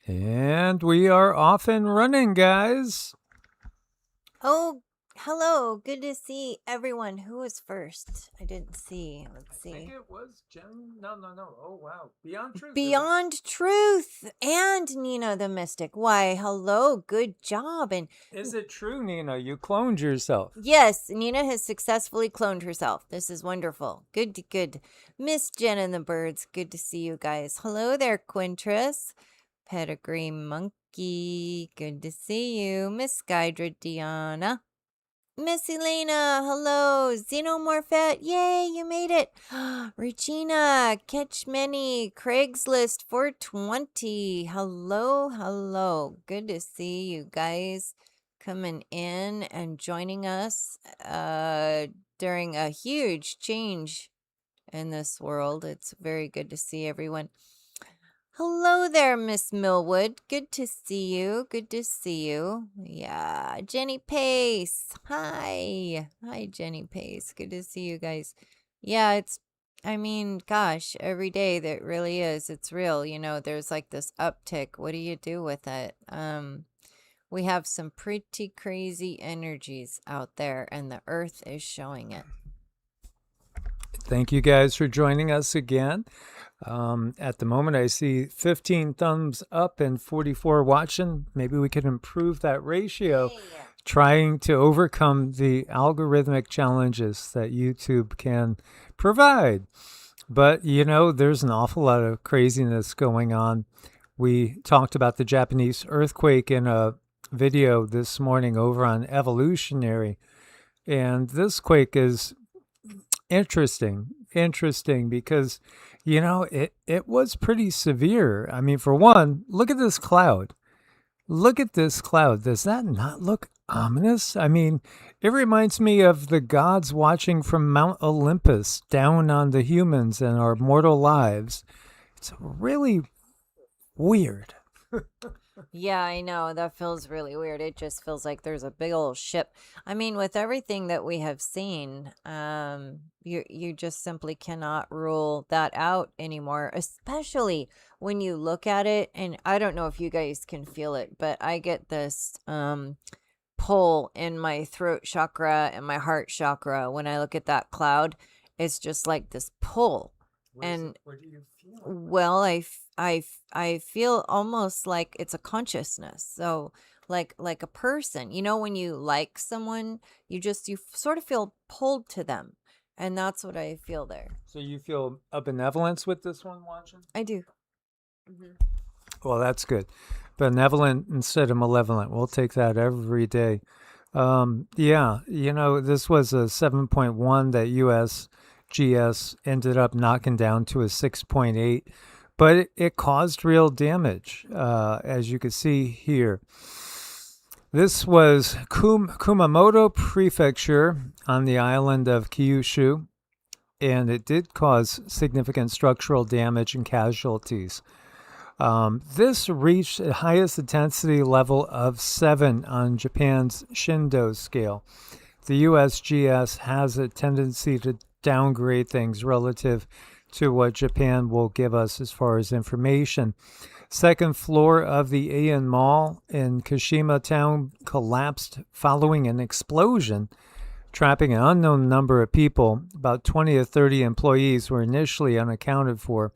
And we are off and running, guys. Oh, hello. Good to see everyone. Who was first? I didn't see. Let's see. I think it was Jen. No. Oh, wow. Beyond Truth. Beyond Truth and Nina the Mystic. Why, hello. Good job. And is it true, Nina? You cloned yourself. yes, Nina has successfully cloned herself. This is wonderful. Good. Miss Jen and the Birds. Good to see you guys. Hello there, Quintress. Pedigree Monkey. Good to see you. Miss Skydra Diana. Miss Elena, hello. Xenomorphet, yay, you made it. Regina, Catch Many, Craigslist 420. Hello. Good to see you guys coming in and joining us during a huge change in this world. It's very good to see everyone. Hello there, Miss Millwood. Good to see you. Yeah, Jenny Pace. Hi, Jenny Pace. Good to see you guys. Yeah, gosh, every day that really is. It's real. There's like this uptick. What do you do with it? We have some pretty crazy energies out there, and the earth is showing it. Thank you guys for joining us again. At the moment, I see 15 thumbs up and 44 watching. Maybe we can improve that ratio, trying to overcome the algorithmic challenges that YouTube can provide. But, there's an awful lot of craziness going on. We talked about the Japanese earthquake in a video this morning over on Evolutionary. And this quake is interesting because it was pretty severe. I mean, for one, look at this cloud. Does that not look ominous? I mean, it reminds me of the gods watching from Mount Olympus down on the humans and our mortal lives. It's really weird. Yeah, I know. That feels really weird. It just feels like there's a big old ship. I mean, with everything that we have seen, you just simply cannot rule that out anymore, especially when you look at it. And I don't know if you guys can feel it, but I get this pull in my throat chakra and my heart chakra when I look at that cloud. It's just like this pull. What do you feel? Well, I feel almost like it's a consciousness. So like a person, when you like someone, you sort of feel pulled to them. And that's what I feel there. So you feel a benevolence with this one watching? I do. Well, that's good. Benevolent instead of malevolent. We'll take that every day. This was a 7.1 that USGS ended up knocking down to a 6.8, but it caused real damage, as you can see here. This was Kumamoto Prefecture on the island of Kyushu, and it did cause significant structural damage and casualties. This reached the highest intensity level of 7 on Japan's Shindo scale. The USGS has a tendency to downgrade things relative to what Japan will give us as far as information. Second floor of the Aeon Mall in Kashima Town collapsed following an explosion, trapping an unknown number of people. About 20 to 30 employees were initially unaccounted for,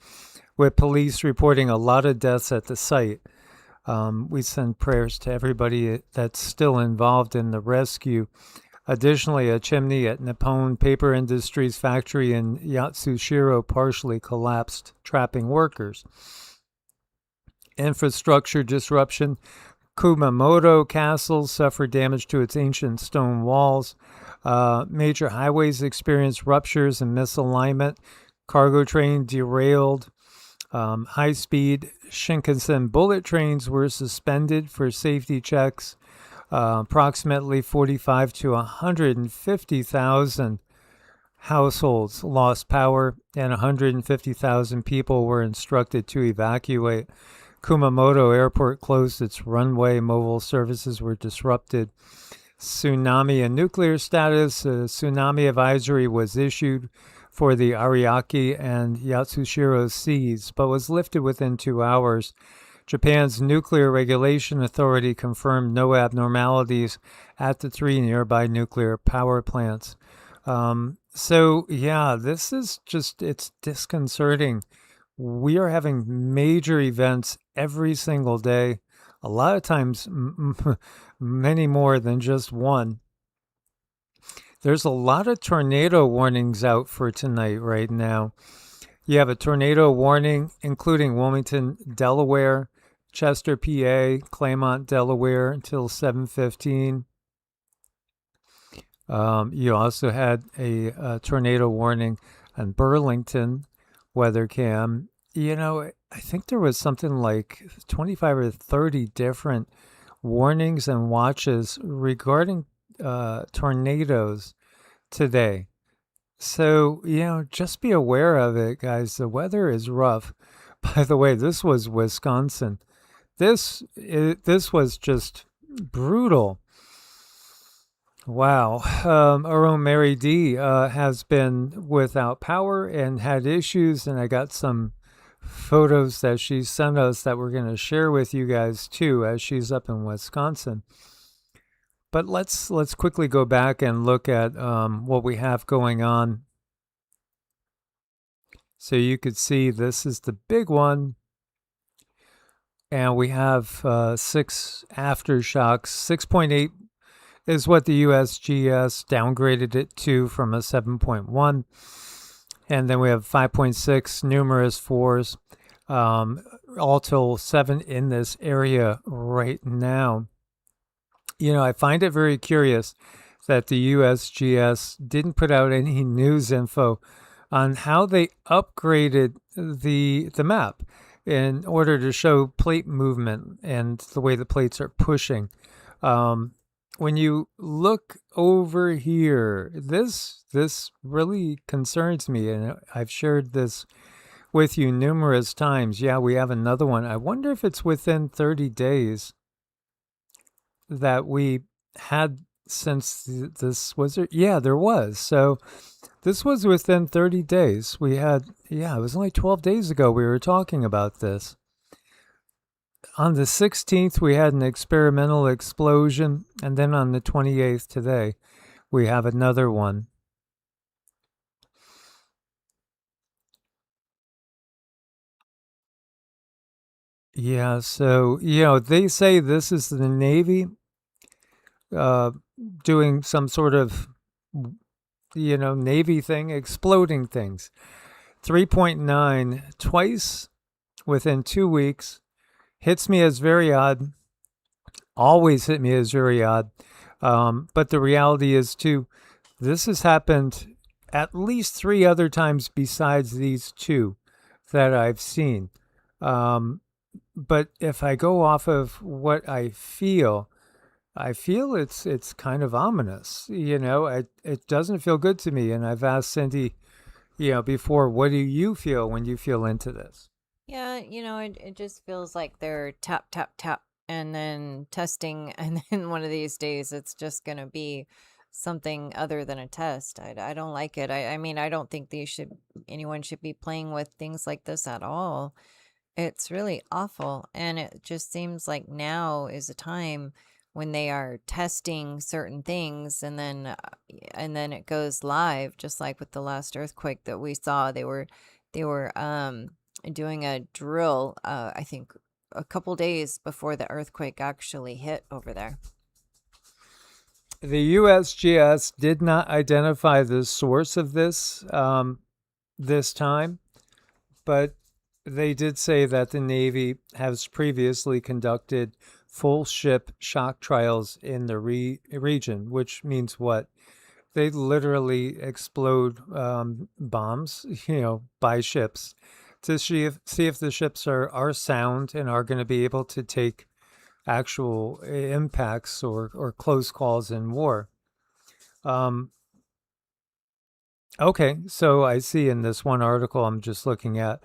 with police reporting a lot of deaths at the site. We send prayers to everybody that's still involved in the rescue. Additionally, a chimney at Nippon Paper Industries factory in Yatsushiro partially collapsed, trapping workers. Infrastructure disruption. Kumamoto Castle suffered damage to its ancient stone walls. Major highways experienced ruptures and misalignment. Cargo train derailed. High-speed Shinkansen bullet trains were suspended for safety checks. Approximately 45 to 150,000 households lost power, and 150,000 people were instructed to evacuate. Kumamoto Airport closed its runway. Mobile services were disrupted. Tsunami and nuclear status. A tsunami advisory was issued for the Ariake and Yatsushiro seas, but was lifted within 2 hours. Japan's Nuclear Regulation Authority confirmed no abnormalities at the 3 nearby nuclear power plants. So, yeah, this is just, it's disconcerting. We are having major events every single day, a lot of times, many more than just one. There's a lot of tornado warnings out for tonight right now. You have a tornado warning, including Wilmington, Delaware, Chester, PA, Claymont, Delaware, until 7:15. You also had a tornado warning on Burlington weather cam. I think there was something like 25 or 30 different warnings and watches regarding tornadoes today. So, just be aware of it, guys. The weather is rough. By the way, this was Wisconsin. This was just brutal. Wow. Our own Mary D has been without power and had issues, and I got some photos that she sent us that we're going to share with you guys too, as she's up in Wisconsin. But let's quickly go back and look at what we have going on. So you could see this is the big one. And we have 6 aftershocks. 6.8 is what the USGS downgraded it to from a 7.1. And then we have 5.6, numerous 4s, all till 7 in this area right now. I find it very curious that the USGS didn't put out any news info on how they upgraded the map in order to show plate movement and the way the plates are pushing. When you look over here, this really concerns me, and I've shared this with you numerous times. Yeah, we have another one. I wonder if it's within 30 days that we had since this was it. Yeah, there was. So this was within 30 days. We had, it was only 12 days ago we were talking about this. On the 16th, we had an experimental explosion. And then on the 28th today, we have another one. Yeah, so, they say this is the Navy doing some sort of, Navy thing, exploding things. 3.9 twice within 2 weeks. Hits me as very odd. Always hit me as very odd. But the reality is, too, this has happened at least 3 other times besides these 2 that I've seen. But if I go off of what I feel it's kind of ominous. It doesn't feel good to me. And I've asked Cindy, before, what do you feel when you feel into this? Yeah, it just feels like they're tap, tap, tap, and then testing. And then one of these days, it's just going to be something other than a test. I don't like it. I mean, I don't think anyone should be playing with things like this at all. It's really awful. And it just seems like now is a time when they are testing certain things, and then it goes live, just like with the last earthquake that we saw. They were doing a drill, I think a couple days before the earthquake actually hit over there. The USGS did not identify the source of this this time, but they did say that the Navy has previously conducted full ship shock trials in the region, which means what? They literally explode bombs, by ships to see if the ships are sound and are going to be able to take actual impacts or close calls in war. Okay, so I see in this one article I'm just looking at,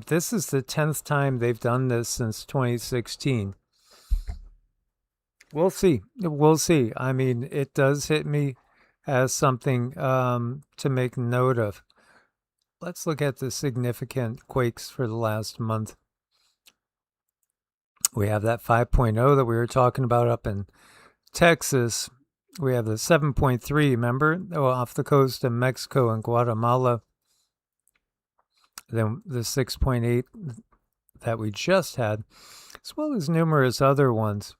this is the 10th time they've done this since 2016. We'll see. We'll see. I mean, it does hit me as something to make note of. Let's look at the significant quakes for the last month. We have that 5.0 that we were talking about up in Texas. We have the 7.3, remember, off the coast of Mexico and Guatemala. Then the 6.8 that we just had, as well as numerous other ones.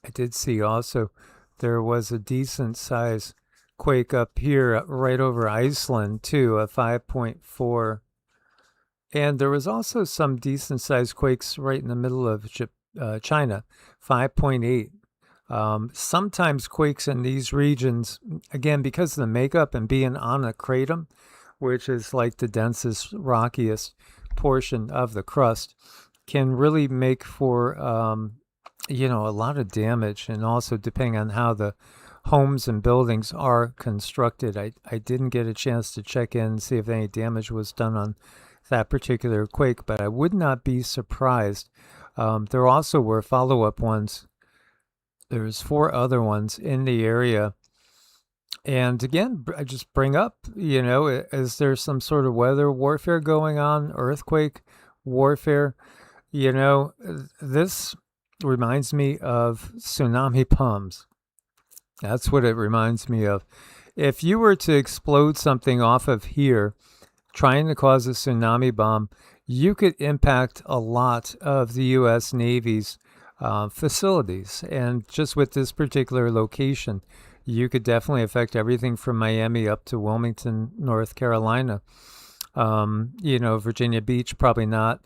I did see also there was a decent size quake up here right over Iceland too, a 5.4. And there was also some decent sized quakes right in the middle of China, 5.8. Sometimes quakes in these regions, again, because of the makeup and being on a kratom, which is like the densest, rockiest portion of the crust, can really make for, a lot of damage. And also depending on how the homes and buildings are constructed. I didn't get a chance to check in and see if any damage was done on that particular quake, but I would not be surprised. There also were follow-up ones. There's 4 other ones in the area. And again, I just bring up, is there some sort of weather warfare going on, earthquake warfare? This reminds me of tsunami bombs. That's what it reminds me of. If you were to explode something off of here, trying to cause a tsunami bomb, you could impact a lot of the U.S. Navy's facilities. And just with this particular location, you could definitely affect everything from Miami up to Wilmington, North Carolina. Virginia Beach, probably not,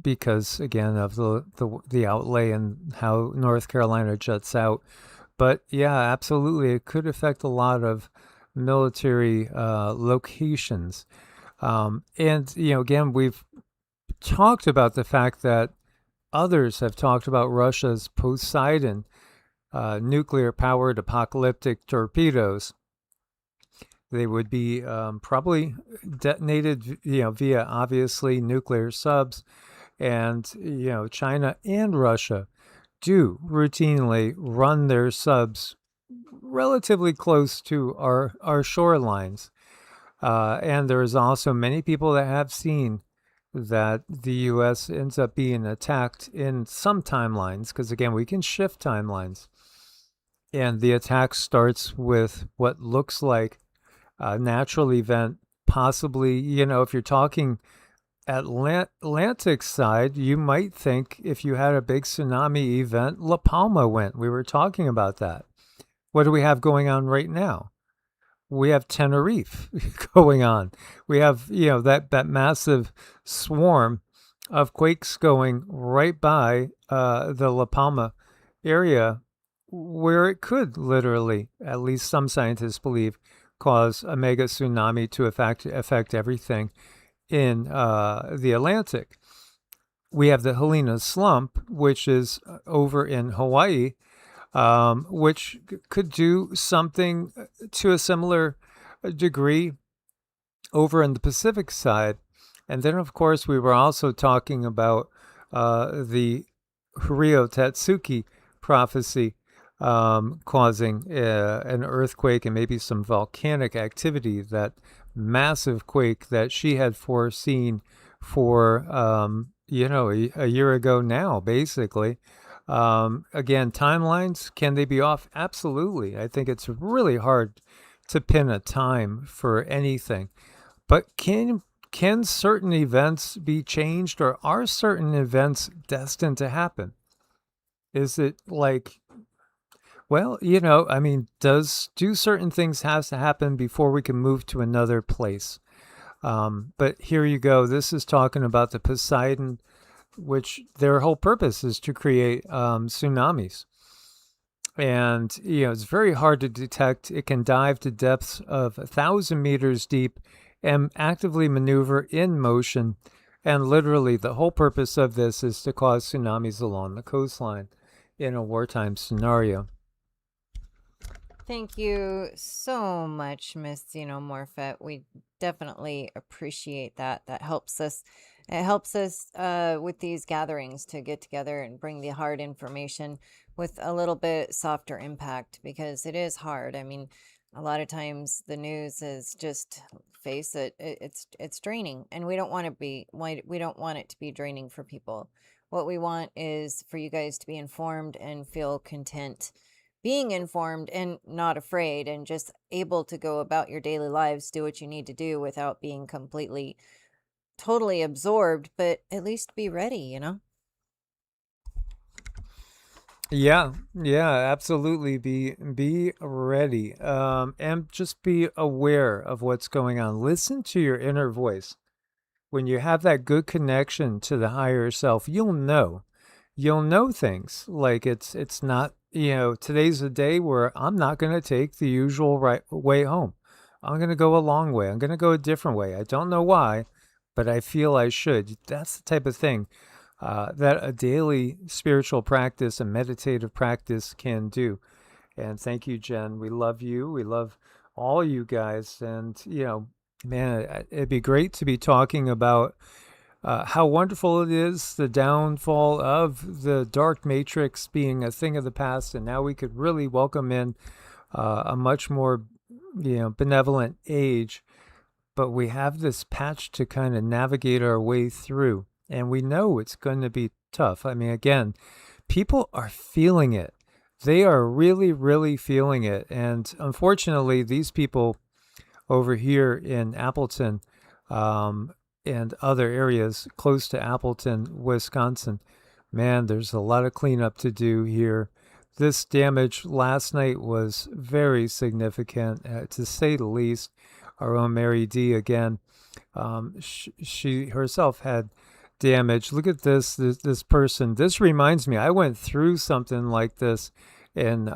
because, again, of the outlay and how North Carolina juts out. But, yeah, absolutely, it could affect a lot of military locations. Again, we've talked about the fact that others have talked about Russia's Poseidon nuclear-powered apocalyptic torpedoes. They would be probably detonated, via obviously nuclear subs, and China and Russia do routinely run their subs relatively close to our shorelines. And there's also many people that have seen that the U.S. ends up being attacked in some timelines, because, again, we can shift timelines. And the attack starts with what looks like a natural event, possibly, if you're talking Atlantic side, you might think if you had a big tsunami event, La Palma went. We were talking about that. What do we have going on right now? We have Tenerife going on. We have, that massive swarm of quakes going right by the La Palma area, where it could literally, at least some scientists believe, cause a mega tsunami to affect everything in the Atlantic. We have the Helena slump, which is over in Hawaii, which could do something to a similar degree over in the Pacific side. And then, of course, we were also talking about the Huryo Tatsuki prophecy causing an earthquake and maybe some volcanic activity, that massive quake that she had foreseen for, a year ago now, basically. Again, timelines, can they be off? Absolutely. I think it's really hard to pin a time for anything. But can certain events be changed, or are certain events destined to happen? Is it like, well, do certain things have to happen before we can move to another place? But here you go. This is talking about the Poseidon, which their whole purpose is to create tsunamis. And, it's very hard to detect. It can dive to depths of 1,000 meters deep and actively maneuver in motion. And literally, the whole purpose of this is to cause tsunamis along the coastline in a wartime scenario. Thank you so much, Miss Morphet. We definitely appreciate that. That helps us. It helps us with these gatherings to get together and bring the hard information with a little bit softer impact, because it is hard. I mean, a lot of times the news is just, face it, it's draining, and we don't want it to be draining for people. What we want is for you guys to be informed and feel content being informed and not afraid and just able to go about your daily lives, do what you need to do without being completely, totally absorbed, but at least be ready, you know? Yeah, yeah, absolutely. Be ready, and just be aware of what's going on. Listen to your inner voice. When you have that good connection to the higher self, you'll know things like it's not, today's a day where I'm not going to take the usual right way home. I'm going to go a long way. I'm going to go a different way. I don't know why, but I feel I should. That's the type of thing that a daily spiritual practice, a meditative practice can do. And thank you, Jen. We love you. We love all you guys. And, man, it'd be great to be talking about how wonderful it is, the downfall of the dark matrix being a thing of the past. And now we could really welcome in a much more, benevolent age. But we have this patch to kind of navigate our way through. And we know it's going to be tough. I mean, again, people are feeling it. They are really, really feeling it. And unfortunately, these people over here in Appleton and other areas close to Appleton, Wisconsin, man, there's a lot of cleanup to do here. This damage last night was very significant, to say the least. Our own Mary D again, she herself had damage. Look at this person. This reminds me, I went through something like this in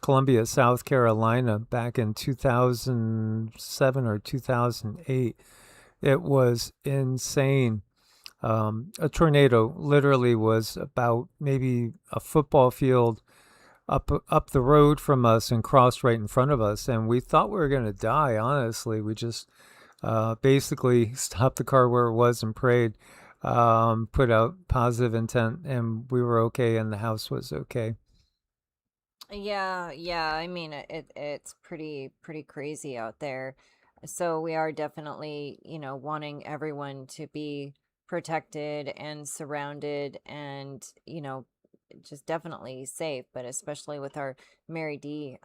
Columbia, South Carolina back in 2007 or 2008. It was insane. A tornado literally was about maybe a football field up the road from us and crossed right in front of us, and we thought we were going to die. Honestly, we just basically stopped the car where it was and prayed, put out positive intent, and we were okay, and the house was okay. Yeah, yeah. I mean, it's pretty crazy out there. So we are definitely, wanting everyone to be protected and surrounded and, just definitely safe, but especially with our Mary D.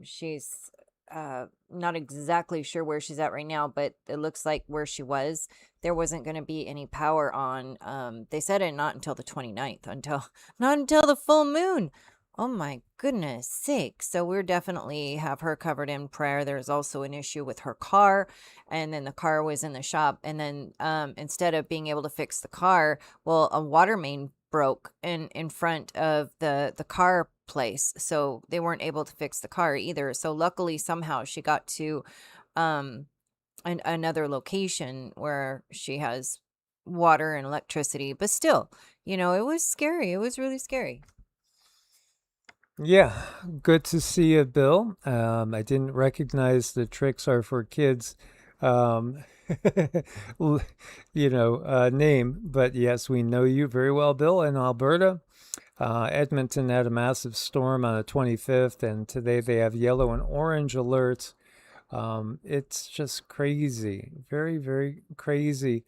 She's not exactly sure where she's at right now, but it looks like where she was, there wasn't going to be any power on. They said it not until the 29th, until not until the full moon. Oh my goodness sake. So we're definitely have her covered in prayer. There's also an issue with her car, and then the car was in the shop, and then instead of being able to fix the car, well, a water main broke in front of the car place. So they weren't able to fix the car either. So luckily somehow she got to um another location where she has water and electricity, but still, it was scary. It was really scary. Yeah, good to see you, Bill. I didn't recognize the tricks are for kids, um, name, but yes, we know you very well, Bill, in Alberta. Edmonton had a massive storm on the 25th, and today they have yellow and orange alerts. It's just crazy, very, very crazy.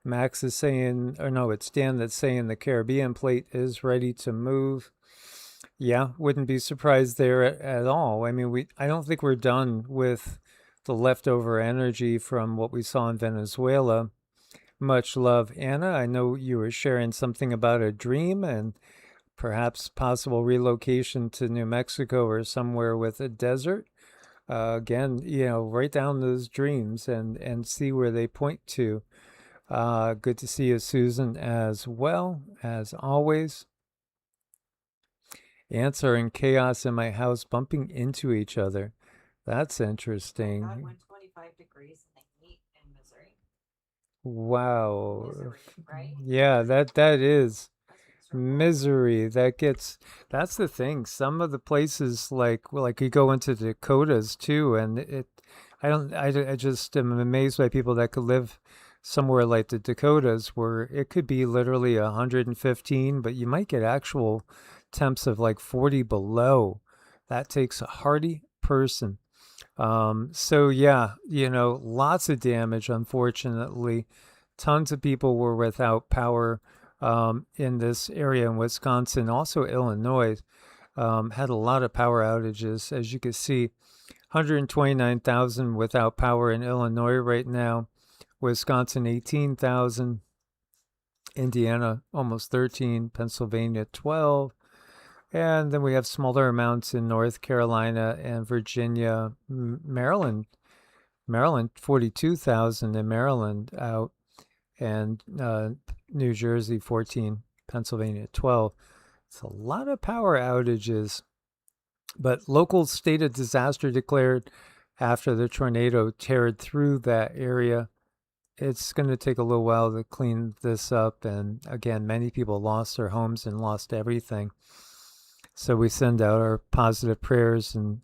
Max is saying, or no, it's Dan that's saying the Caribbean plate is ready to move. Yeah, wouldn't be surprised there at all. I mean, I don't think we're done with the leftover energy from what we saw in Venezuela. Much love, Anna. I know you were sharing something about a dream and perhaps possible relocation to New Mexico or somewhere with a desert. Again, write down those dreams and see where they point to. Good to see you, Susan, as well, as always. Ants are in chaos in my house, bumping into each other. That's interesting. God, 125 degrees in the heat in Missouri. Wow. Missouri, right? Yeah, that is That's miserable. misery. That's the thing. Some of the places like you go into the Dakotas too, and I just am amazed by people that could live somewhere like the Dakotas where it could be literally 115, but you might get actual temps of like 40 below. That takes a hardy person. So yeah, lots of damage, unfortunately. Tons of people were without power. in this area in Wisconsin, also Illinois, had a lot of power outages. As you can see, 129,000 without power in Illinois right now. Wisconsin, 18,000. Indiana, almost 13. Pennsylvania, 12. And then we have smaller amounts in North Carolina and Virginia, Maryland. Maryland, 42,000 in Maryland out. And New Jersey, 14. Pennsylvania, 12. It's a lot of power outages. But local state of disaster declared after the tornado teared through that area. It's going to take a little while to clean this up. And again, many people lost their homes and lost everything. So we send out our positive prayers and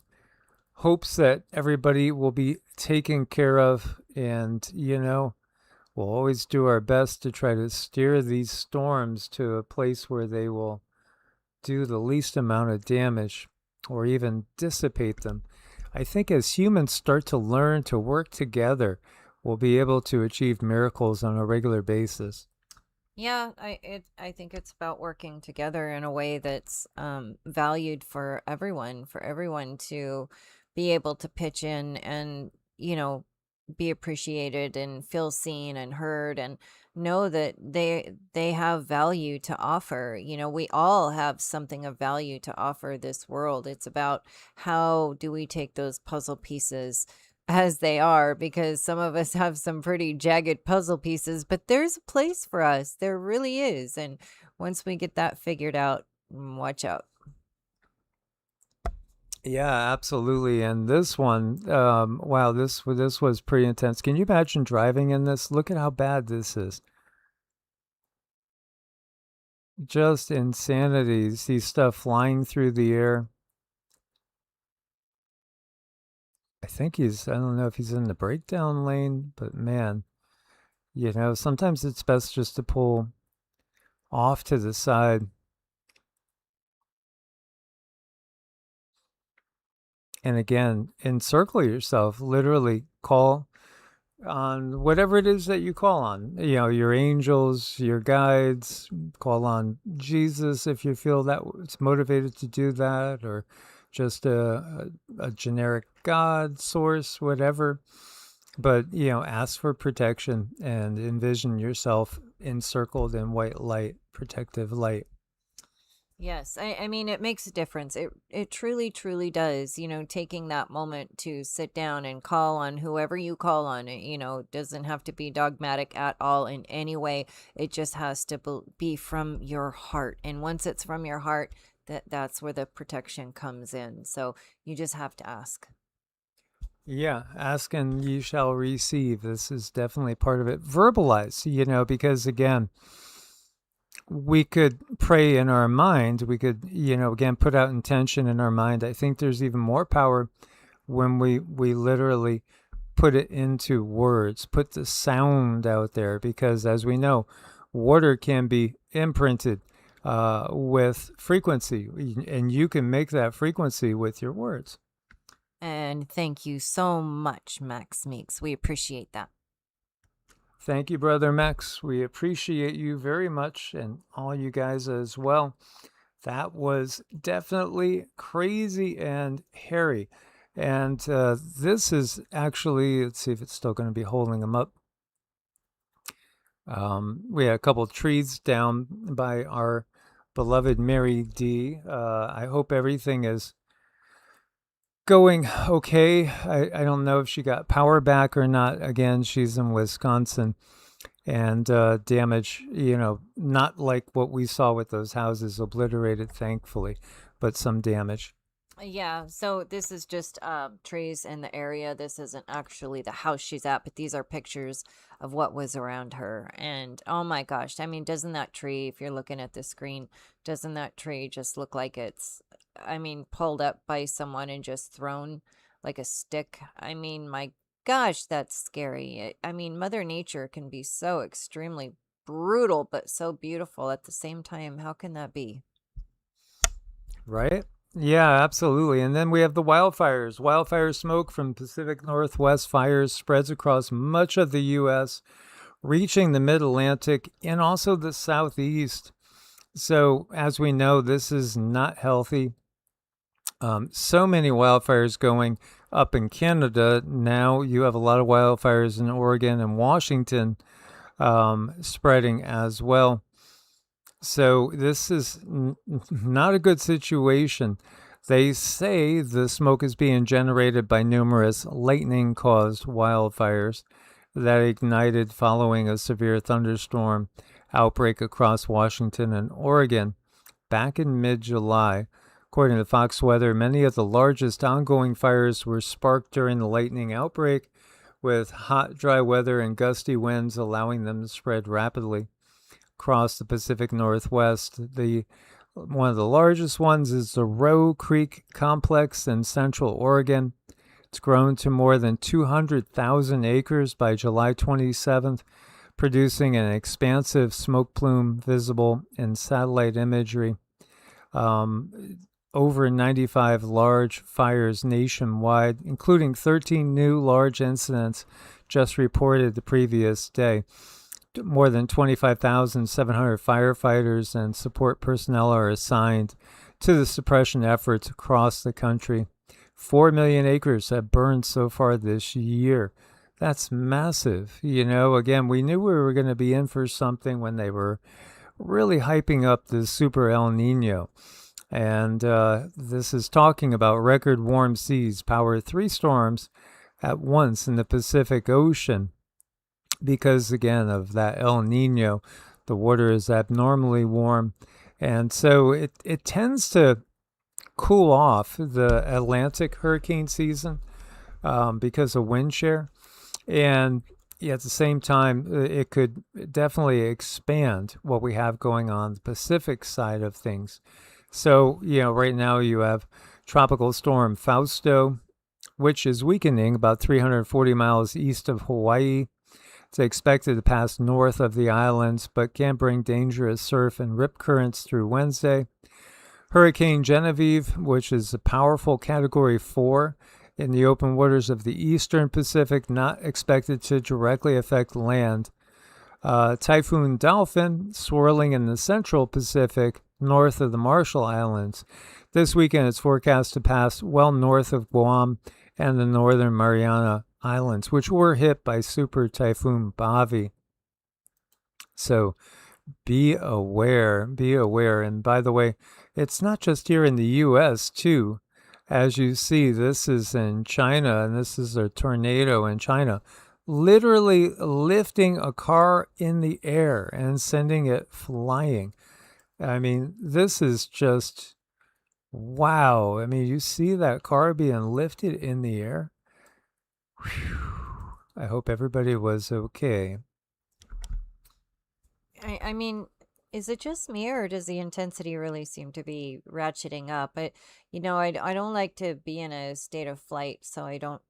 hopes that everybody will be taken care of. And, we'll always do our best to try to steer these storms to a place where they will do the least amount of damage or even dissipate them. I think as humans start to learn to work together, we'll be able to achieve miracles on a regular basis. Yeah, I think it's about working together in a way that's valued for everyone to be able to pitch in and, be appreciated and feel seen and heard and know that they have value to offer. We all have something of value to offer this world. It's about how do we take those puzzle pieces as they are, because some of us have some pretty jagged puzzle pieces, but there's a place for us. There really is. And once we get that figured out, watch out. Yeah, absolutely. And this one, wow, this was pretty intense. Can you imagine driving in this? Look at how bad this is. Just insanity. See stuff flying through the air. I don't know if he's in the breakdown lane, but man, sometimes it's best just to pull off to the side. And again, encircle yourself, literally call on whatever it is that you call on, your angels, your guides, call on Jesus if you feel that it's motivated to do that, or just a generic God source, whatever. But, ask for protection and envision yourself encircled in white light, protective light. Yes, I mean, it makes a difference. It truly, truly does. Taking that moment to sit down and call on whoever you call on, doesn't have to be dogmatic at all in any way. It just has to be from your heart. And once it's from your heart, that's where the protection comes in. So you just have to ask. Yeah, ask and you shall receive. This is definitely part of it. Verbalize, because again, we could pray in our mind. We could, again, put out intention in our mind. I think there's even more power when we literally put it into words, put the sound out there, because as we know, water can be imprinted with frequency, and you can make that frequency with your words. And thank you so much, Max Meeks. We appreciate that. Thank you, Brother Max. We appreciate you very much, and all you guys as well. That was definitely crazy and hairy. And this is actually, let's see if it's still going to be holding them up. We had a couple of trees down by our beloved Mary D. I hope everything is going okay. I don't know if she got power back or not. Again, she's in Wisconsin, and damage, not like what we saw with those houses obliterated, thankfully, but some damage. Yeah, so this is just trees in the area. This isn't actually the house she's at, but these are pictures of what was around her. And oh my gosh, I mean, doesn't that tree, if you're looking at the screen, doesn't that tree just look like it's, pulled up by someone and just thrown like a stick? I mean, my gosh, that's scary. Mother Nature can be so extremely brutal, but so beautiful at the same time. How can that be? Right? Yeah, absolutely. And then we have the wildfires. Wildfire smoke from Pacific Northwest fires spreads across much of the U.S. reaching the mid-Atlantic and also the southeast. So as we know, this is not healthy. So many wildfires going up in Canada. Now you have a lot of wildfires in Oregon and Washington spreading as well. So this is not a good situation. They say the smoke is being generated by numerous lightning-caused wildfires that ignited following a severe thunderstorm outbreak across Washington and Oregon back in mid-July. According to Fox Weather, many of the largest ongoing fires were sparked during the lightning outbreak, with hot, dry weather and gusty winds allowing them to spread rapidly across the Pacific Northwest. One of the largest ones is the Roe Creek Complex in Central Oregon. It's grown to more than 200,000 acres by July 27th, producing an expansive smoke plume visible in satellite imagery. Over 95 large fires nationwide, including 13 new large incidents just reported the previous day. More than 25,700 firefighters and support personnel are assigned to the suppression efforts across the country. 4 million acres have burned so far this year. That's massive. Again, we knew we were going to be in for something when they were really hyping up the super El Nino. And this is talking about record warm seas power 3 storms at once in the Pacific Ocean. Because, again, of that El Nino, the water is abnormally warm. And so it tends to cool off the Atlantic hurricane season because of wind shear. And at the same time, it could definitely expand what we have going on the Pacific side of things. So, right now you have Tropical Storm Fausto, which is weakening about 340 miles east of Hawaii. It's expected to pass north of the islands, but can bring dangerous surf and rip currents through Wednesday. Hurricane Genevieve, which is a powerful Category 4 in the open waters of the eastern Pacific, not expected to directly affect land. Typhoon Dolphin, swirling in the central Pacific, north of the Marshall Islands. This weekend, it's forecast to pass well north of Guam and the northern Mariana Islands, which were hit by Super Typhoon Bavi. So be aware. And by the way, it's not just here in the U.S., too. As you see, this is in China, and this is a tornado in China, literally lifting a car in the air and sending it flying. I mean, this is just, wow. I mean, you see that car being lifted in the air? Whew. I hope everybody was okay. I mean, is it just me, or does the intensity really seem to be ratcheting up? I don't like to be in a state of flight, so I don't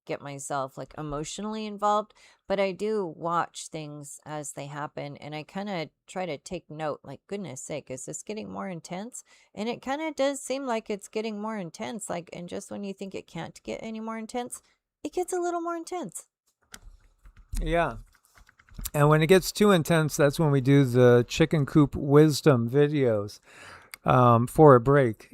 get myself like emotionally involved, but I do watch things as they happen, and I kind of try to take note, like, goodness sake, is this getting more intense? And it kind of does seem like it's getting more intense, like, and just when you think it can't get any more intense, it gets a little more intense. Yeah. And when it gets too intense, that's when we do the chicken coop wisdom videos for a break,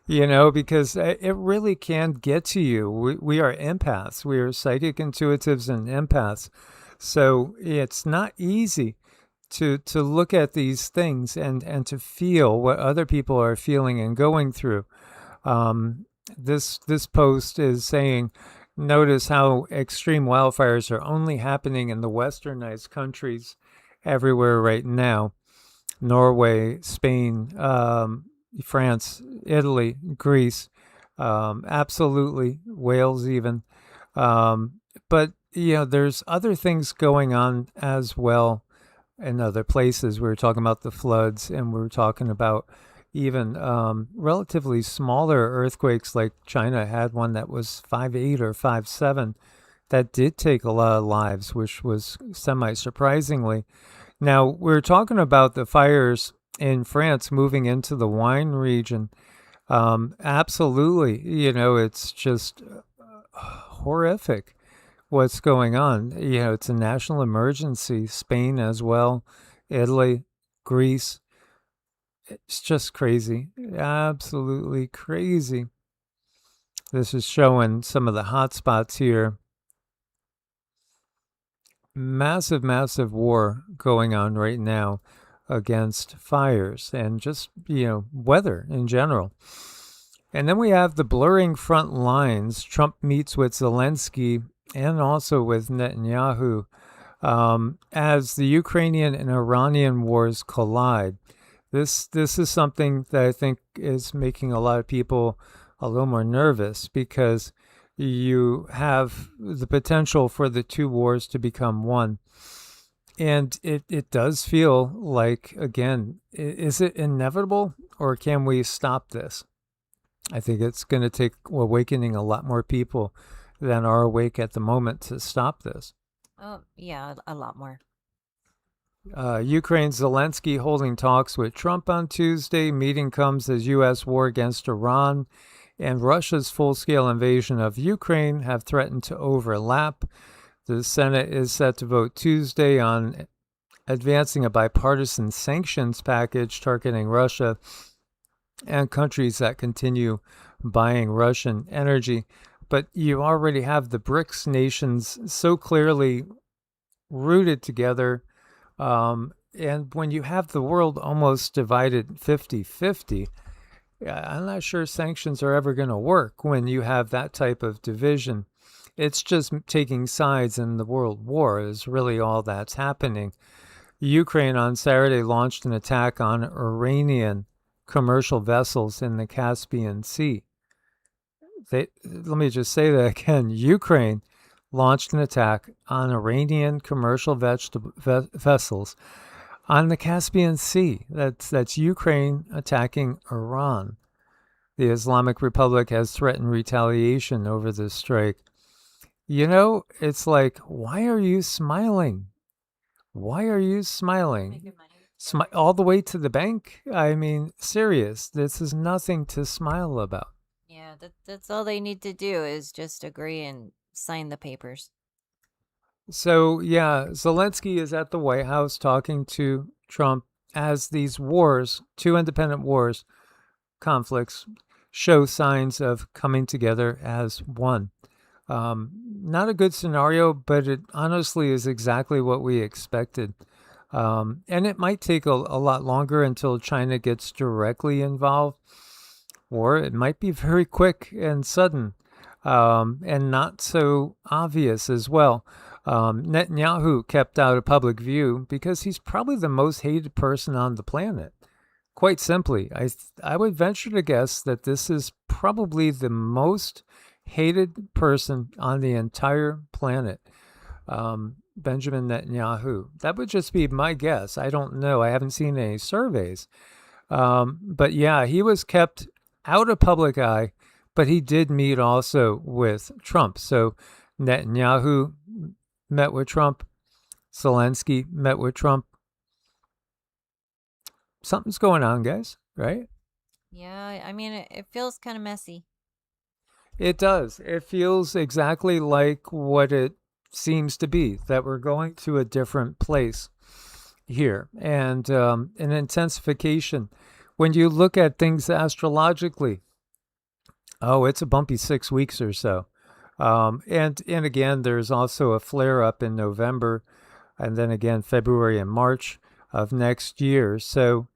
because it really can get to you. We are empaths. We are psychic intuitives and empaths. So it's not easy to look at these things and to feel what other people are feeling and going through. This post is saying, notice how extreme wildfires are only happening in the westernized countries everywhere right now. Norway, Spain, France, Italy, Greece, absolutely, Wales even. But, there's other things going on as well in other places. We were talking about the floods, and we were talking about even relatively smaller earthquakes, like China had one that was 5.8 or 5.7 that did take a lot of lives, which was semi-surprisingly. Now, we're talking about the fires in France moving into the wine region. Absolutely, it's just horrific what's going on. It's a national emergency. Spain as well, Italy, Greece. It's just crazy. Absolutely crazy. This is showing some of the hot spots here. Massive, massive war going on right now against fires and just, weather in general. And then we have the blurring front lines. Trump meets with Zelensky and also with Netanyahu as the Ukrainian and Iranian wars collide. This is something that I think is making a lot of people a little more nervous because you have the potential for the two wars to become one. And it does feel like, again, is it inevitable or can we stop this? I think it's going to take awakening a lot more people than are awake at the moment to stop this. Oh, yeah, a lot more. Ukraine's Zelensky holding talks with Trump on Tuesday. Meeting comes as U.S. war against Iran and Russia's full-scale invasion of Ukraine have threatened to overlap. The Senate is set to vote Tuesday on advancing a bipartisan sanctions package targeting Russia and countries that continue buying Russian energy. But you already have the BRICS nations so clearly rooted together. And when you have the world almost divided 50-50, I'm not sure sanctions are ever going to work when you have that type of division. It's just taking sides in the world war is really all that's happening. Ukraine on Saturday launched an attack on Iranian commercial vessels in the Caspian Sea. Let me just say that again. Ukraine launched an attack on Iranian commercial vessels on the Caspian Sea. That's Ukraine attacking Iran. The Islamic Republic has threatened retaliation over this strike. It's like, why are you smiling? Why are you smiling? All the way to the bank? I mean, serious. This is nothing to smile about. Yeah, that's all they need to do is just agree and sign the papers. So, yeah, Zelensky is at the White House talking to Trump as these wars, two independent wars, conflicts, show signs of coming together as one. Not a good scenario, but it honestly is exactly what we expected. And it might take a lot longer until China gets directly involved, or it might be very quick and sudden and not so obvious as well. Netanyahu kept out of public view because he's probably the most hated person on the planet. Quite simply, I would venture to guess that this is probably the most hated person on the entire planet, Benjamin Netanyahu. That would just be my guess. I don't know. I haven't seen any surveys. But yeah, he was kept out of public eye, but he did meet also with Trump. So Netanyahu met with Trump. Zelensky met with Trump. Something's going on, guys, right? Yeah, I mean, it feels kind of messy. It does. It feels exactly like what it seems to be, that we're going to a different place here, and an intensification. When you look at things astrologically, it's a bumpy 6 weeks or so. And again, there's also a flare up in November, and then again February and March of next year. So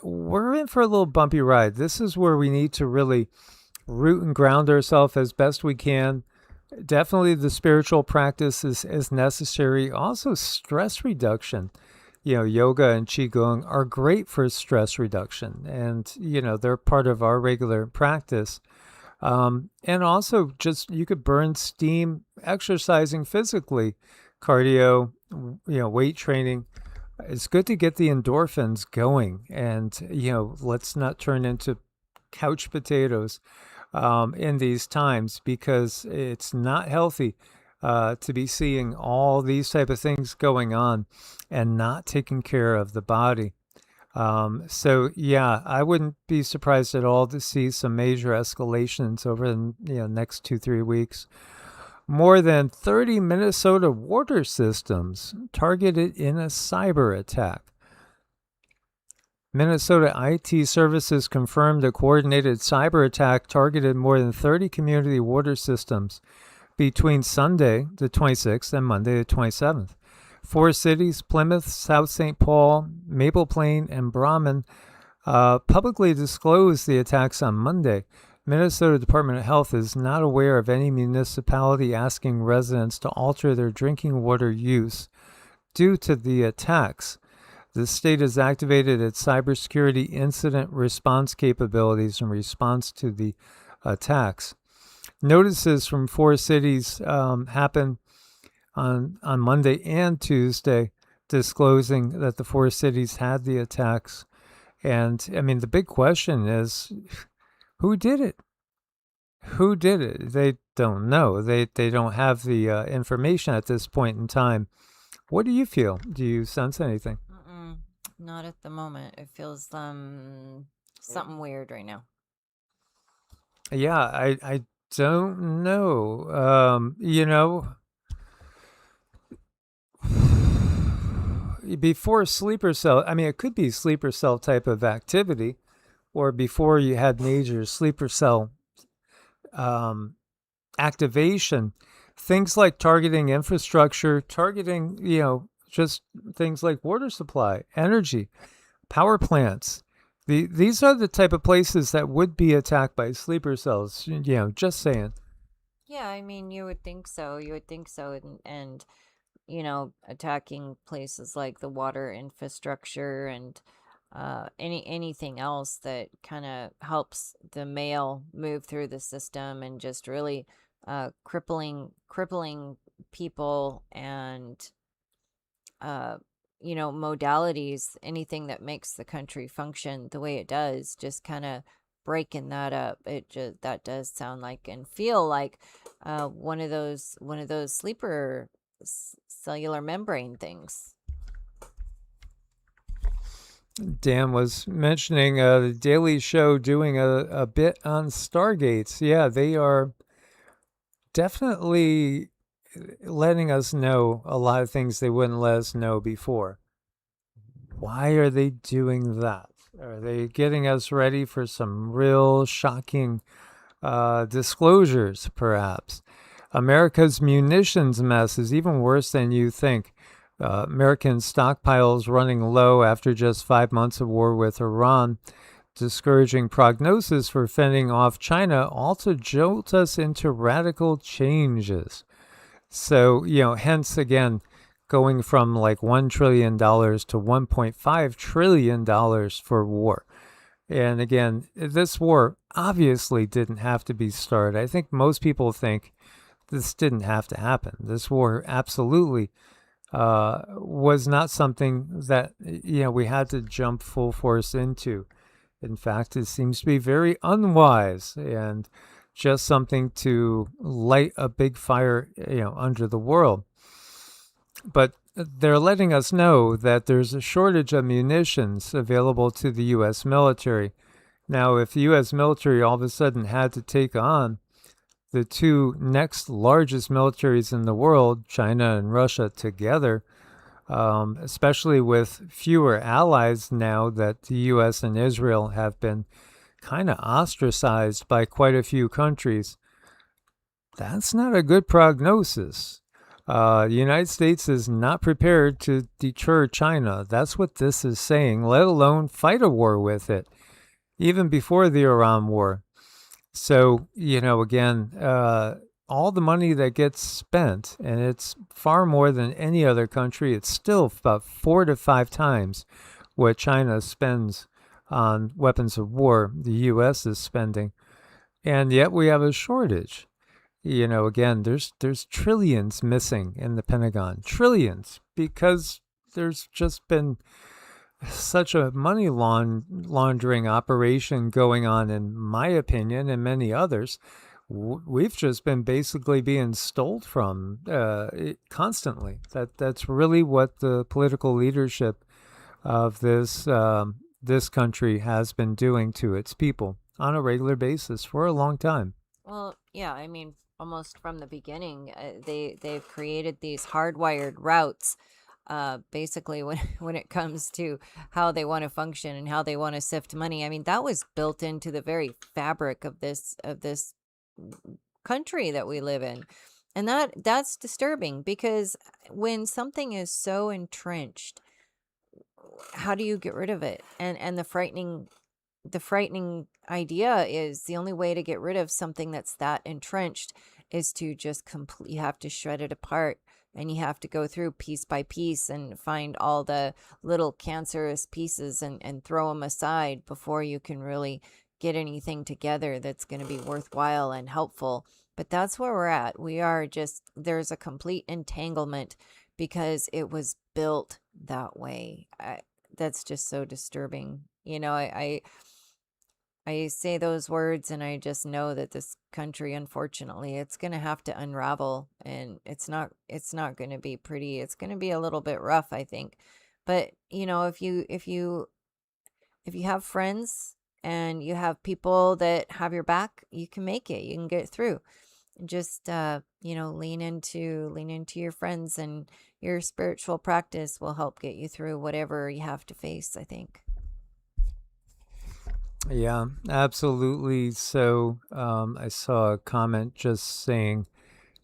we're in for a little bumpy ride. This is where we need to really root and ground ourselves as best we can. Definitely the spiritual practice is necessary. Also stress reduction. Yoga and Qigong are great for stress reduction, and they're part of our regular practice. And also just you could burn steam exercising physically, cardio, weight training. It's good to get the endorphins going, and let's not turn into couch potatoes in these times, because it's not healthy to be seeing all these type of things going on and not taking care of the body. So yeah, I wouldn't be surprised at all to see some major escalations over the next 2-3 weeks. More than 30 Minnesota water systems targeted in a cyber attack. Minnesota IT services confirmed a coordinated cyber attack targeted more than 30 community water systems between Sunday, the 26th, and Monday, the 27th. 4 cities, Plymouth, South St. Paul, Maple Plain, and Brahman, publicly disclosed the attacks on Monday. Minnesota Department of Health is not aware of any municipality asking residents to alter their drinking water use due to the attacks. The state has activated its cybersecurity incident response capabilities in response to the attacks. Notices from 4 cities happened on Monday and Tuesday, disclosing that the 4 cities had the attacks. And I mean, the big question is, who did it? Who did it? They don't know. They don't have the information at this point in time. What do you feel? Do you sense anything? Not at the moment. It feels something weird right now. Yeah, I don't know. Before sleeper cell, I mean, it could be sleeper cell type of activity, or before you had major sleeper cell activation, things like targeting infrastructure, targeting, just things like water supply, energy, power plants. These are the type of places that would be attacked by sleeper cells, just saying. Yeah, I mean, you would think so. And attacking places like the water infrastructure and anything else that kind of helps the mail move through the system, and just really crippling people, and modalities, anything that makes the country function the way it does, just kind of breaking that up. That does sound like and feel like one of those sleeper cellular membrane things. Dan was mentioning the Daily Show doing a bit on Stargates. Yeah, they are definitely letting us know a lot of things they wouldn't let us know before. Why are they doing that? Are they getting us ready for some real shocking disclosures, perhaps? America's munitions mess is even worse than you think. American stockpiles running low after just 5 months of war with Iran. Discouraging prognosis for fending off China also jolt us into radical changes. So, hence again, going from like $1 trillion to $1.5 trillion for war. And again, this war obviously didn't have to be started. I think most people think this didn't have to happen. This war absolutely was not something that, we had to jump full force into. In fact, it seems to be very unwise and just something to light a big fire, under the world. But they're letting us know that there's a shortage of munitions available to the U.S. military. Now, if the U.S. military all of a sudden had to take on the 2 next largest militaries in the world, China and Russia together, especially with fewer allies now that the U.S. and Israel have been kind of ostracized by quite a few countries, that's not a good prognosis. The United States is not prepared to deter China. That's what this is saying, let alone fight a war with it, even before the Iran war. So, again, all the money that gets spent, and it's far more than any other country, it's still about 4 to 5 times what China spends on weapons of war the U.S. is spending. And yet we have a shortage. Again, there's trillions missing in the Pentagon. Trillions, because there's just been such a money laundering operation going on, in my opinion, and many others. We've just been basically being stole from constantly. That's really what the political leadership of this country has been doing to its people on a regular basis for a long time. Well, yeah, I mean, almost from the beginning. They've created these hardwired routes, basically when it comes to how they want to function and how they want to sift money. I mean, that was built into the very fabric of this country that we live in. And that's disturbing, because when something is so entrenched, how do you get rid of it? And the frightening idea is the only way to get rid of something that's that entrenched is to just you have to shred it apart, and you have to go through piece by piece and find all the little cancerous pieces and throw them aside before you can really get anything together that's going to be worthwhile and helpful. But that's where we're at. There's a complete entanglement because it was built that way. That's just so disturbing. I say those words and I just know that this country, unfortunately, it's going to have to unravel, and it's not going to be pretty. It's going to be a little bit rough, I think. But, if you have friends and you have people that have your back, you can make it. You can get through. Just lean into your friends, and your spiritual practice will help get you through whatever you have to face, I think. Yeah, absolutely. So I saw a comment just saying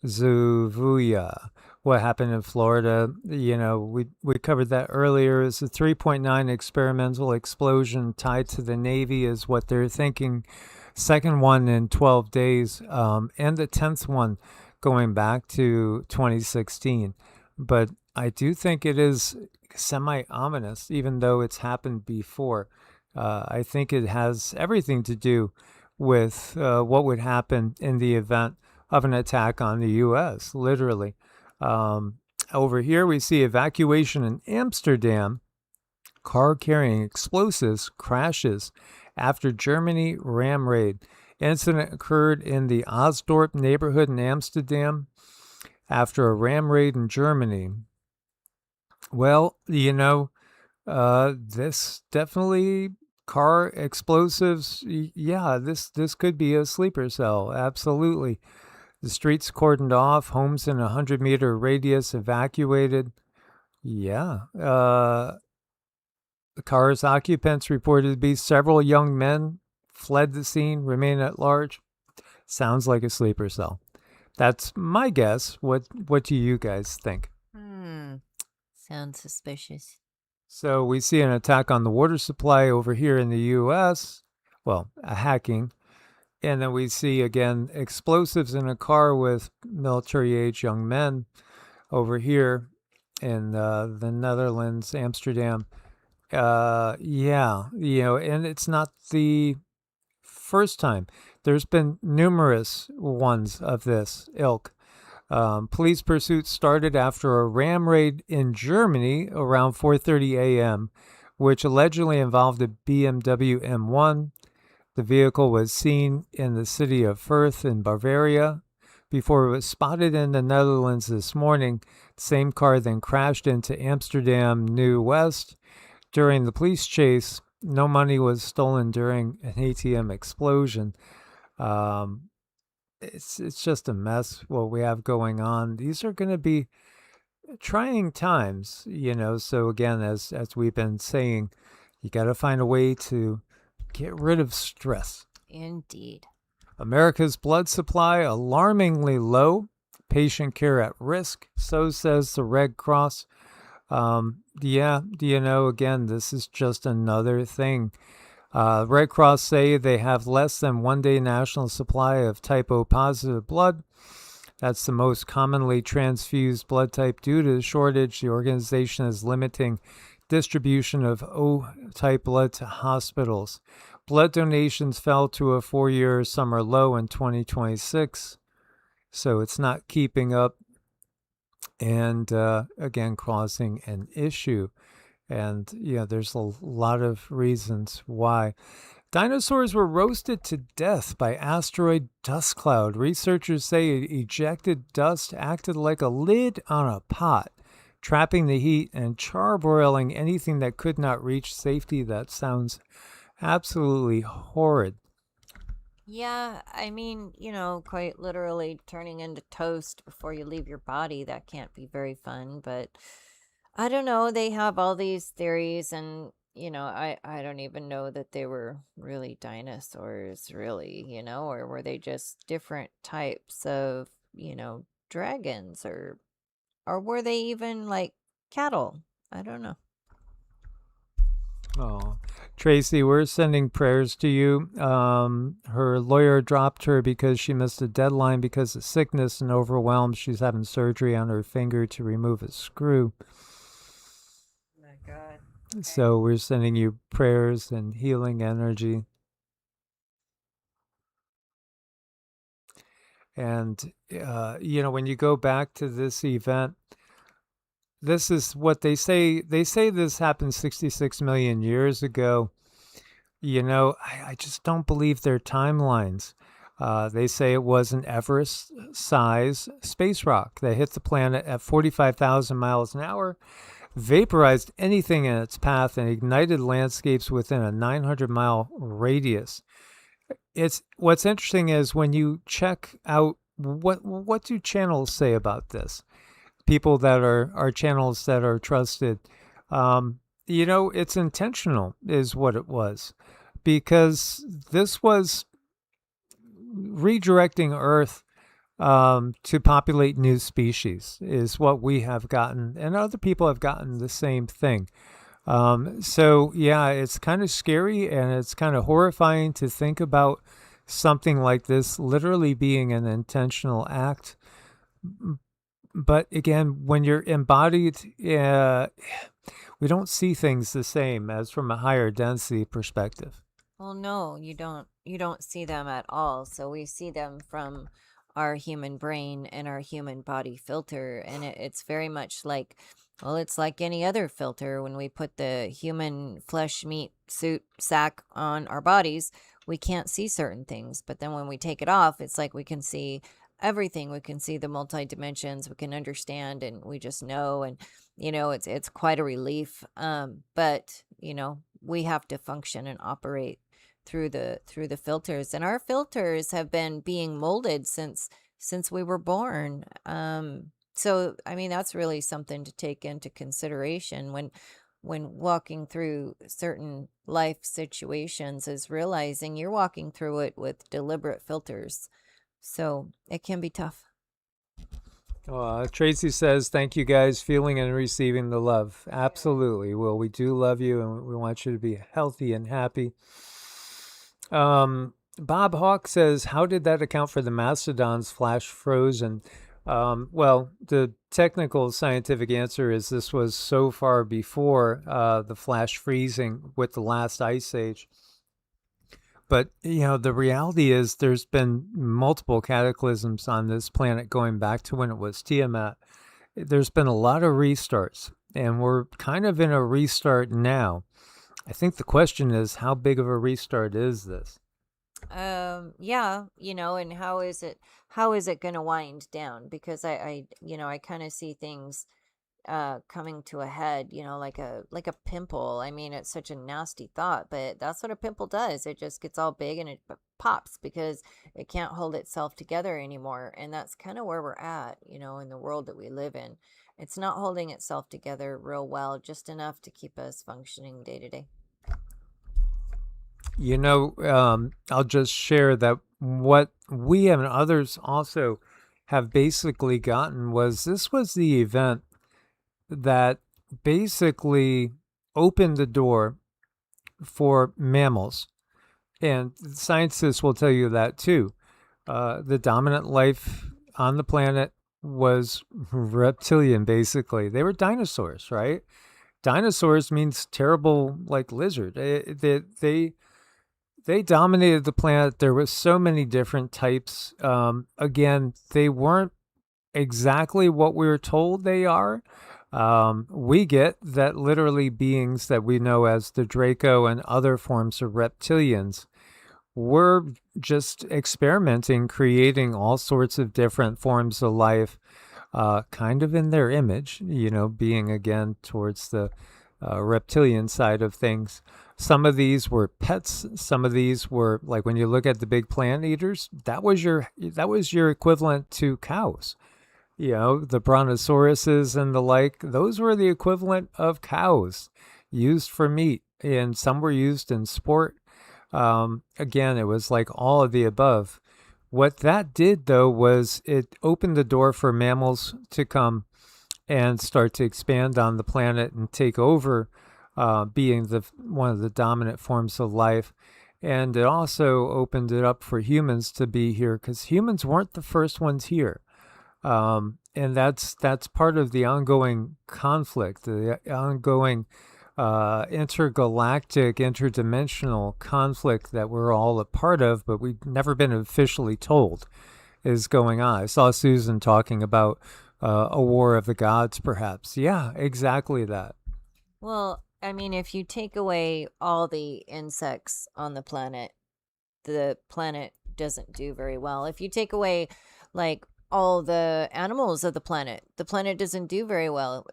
Zuvuya. What happened in Florida? We covered that earlier. It's a 3.9 experimental explosion tied to the Navy is what they're thinking. Second one in 12 days, and the 10th one going back to 2016. But I do think it is semi-ominous, even though it's happened before. I think it has everything to do with what would happen in the event of an attack on the U.S., literally. Over here, we see evacuation in Amsterdam. Car carrying explosives crashes after Germany ram raid. Incident occurred in the Osdorp neighborhood in Amsterdam after a ram raid in Germany. Well, this definitely car explosives. Yeah, this could be a sleeper cell. Absolutely. The streets cordoned off, homes in a 100-meter radius evacuated. Yeah. The car's occupants reported to be several young men, fled the scene, remain at large. Sounds like a sleeper cell. That's my guess. What do you guys think? Sounds suspicious. So we see an attack on the water supply over here in the U.S. Well, a hacking. And then we see, again, explosives in a car with military-age young men over here in the Netherlands, Amsterdam. And it's not the first time. There's been numerous ones of this ilk. Police pursuit started after a ram raid in Germany around 4:30 a.m., which allegedly involved a BMW M1. The vehicle was seen in the city of Fürth in Bavaria before it was spotted in the Netherlands this morning. The same car then crashed into Amsterdam New West. During the police chase, no money was stolen during an ATM explosion. It's just a mess what we have going on. These are going to be trying times, So again, as we've been saying, you got to find a way to get rid of stress. Indeed. America's blood supply alarmingly low. Patient care at risk. So says the Red Cross. Again, this is just another thing. Red Cross say they have less than 1 day national supply of type O positive blood. That's the most commonly transfused blood type. Due to the shortage, the organization is limiting distribution of O-type blood to hospitals. Blood donations fell to a 4-year summer low in 2026, so it's not keeping up, and again, causing an issue. And there's a lot of reasons why. Dinosaurs were roasted to death by asteroid dust cloud. Researchers say ejected dust acted like a lid on a pot, trapping the heat and charbroiling anything that could not reach safety. That sounds absolutely horrid. Yeah, I mean, quite literally turning into toast before you leave your body, that can't be very fun, but I don't know, they have all these theories and I don't even know that they were really dinosaurs really, or were they just different types of, dragons or were they even like cattle? I don't know. Oh, Tracy, we're sending prayers to you. Her lawyer dropped her because she missed a deadline because of sickness and overwhelmed. She's having surgery on her finger to remove a screw. Oh my God. Okay. So we're sending you prayers and healing energy. And, when you go back to this event, this is what they say. They say this happened 66 million years ago. I just don't believe their timelines. They say it was an Everest size space rock that hit the planet at 45,000 miles an hour, vaporized anything in its path, and ignited landscapes within a 900-mile radius. It's what's interesting is when you check out what do channels say about this? People that are channels that are trusted. It's intentional, is what it was, because this was redirecting Earth to populate new species, is what we have gotten, and other people have gotten the same thing. So yeah, it's kind of scary and it's kind of horrifying to think about something like this literally being an intentional act. But again, when you're embodied, we don't see things the same as from a higher density perspective. Well, no, you don't. You don't see them at all. So we see them from our human brain and our human body filter, and it's very much like, well, it's like any other filter. When we put the human flesh, meat, suit, sack on our bodies, we can't see certain things. But then when we take it off, it's like we can see everything. We can see the multi dimensions. We can understand, and we just know. And it's quite a relief. But we have to function and operate through the filters, and our filters have been being molded since we were born. So I mean, that's really something to take into consideration when walking through certain life situations, is realizing you're walking through it with deliberate filters, so it can be tough. Tracy says, "Thank you guys, feeling and receiving the love." Absolutely. Well, we do love you, and we want you to be healthy and happy. Bob Hawk says, "How did that account for the mastodons flash frozen?" Well, the technical scientific answer is this was so far before the flash freezing with the last ice age. But, the reality is there's been multiple cataclysms on this planet going back to when it was Tiamat. There's been a lot of restarts, and we're kind of in a restart now. I think the question is, how big of a restart is this? Yeah, and how is it going to wind down? Because I kind of see things coming to a head, like a pimple. I mean, it's such a nasty thought, but that's what a pimple does. It just gets all big and it pops because it can't hold itself together anymore. And that's kind of where we're at, in the world that we live in. It's not holding itself together real well, just enough to keep us functioning day to day. I'll just share that what we and others also have basically gotten was this was the event that basically opened the door for mammals. And scientists will tell you that too. The dominant life on the planet was reptilian, basically. They were dinosaurs, right? Dinosaurs means terrible, like lizard. They dominated the planet. There was so many different types. Again, they weren't exactly what we were told they are. We get that literally beings that we know as the Draco and other forms of reptilians were just experimenting, creating all sorts of different forms of life, kind of in their image, being again towards reptilian side of things. Some of these were pets. Some of these were, like, when you look at the big plant eaters, that was your equivalent to cows. The brontosauruses and the like, those were the equivalent of cows used for meat, and some were used in sport. Again, it was like all of the above. What that did, though, was it opened the door for mammals to come and start to expand on the planet and take over, being one of the dominant forms of life. And it also opened it up for humans to be here, because humans weren't the first ones here. And that's part of the ongoing conflict, the ongoing intergalactic, interdimensional conflict that we're all a part of, but we've never been officially told is going on. I saw Susan talking about a war of the gods, perhaps. Yeah, exactly that. Well, I mean, if you take away all the insects on the planet doesn't do very well. If you take away, like, all the animals of the planet doesn't do very well,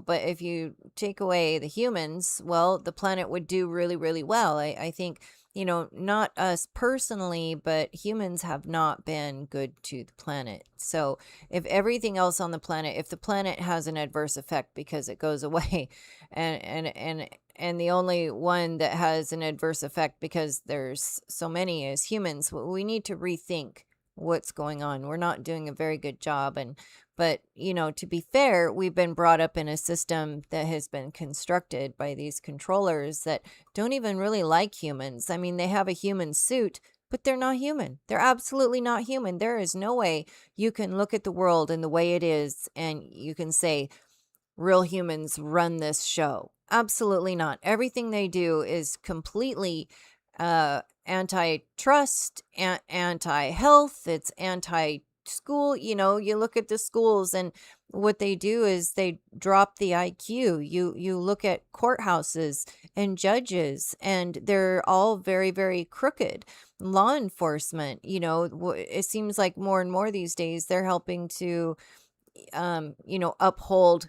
but if you take away the humans, well, the planet would do really, really well. I think, not us personally, but humans have not been good to the planet. So if everything else on the planet, if the planet has an adverse effect because it goes away, and the only one that has an adverse effect because there's so many is humans, we need to rethink what's going on. We're not doing a very good job. But to be fair, we've been brought up in a system that has been constructed by these controllers that don't even really like humans. I mean, they have a human suit, but they're not human. They're absolutely not human. There is no way you can look at the world in the way it is and you can say real humans run this show. Absolutely not. Everything they do is completely antitrust, anti-health, it's anti-school. You look at the schools and what they do is they drop the IQ. You look at courthouses and judges, and they're all very, very crooked. Law enforcement, it seems like more and more these days they're helping to uphold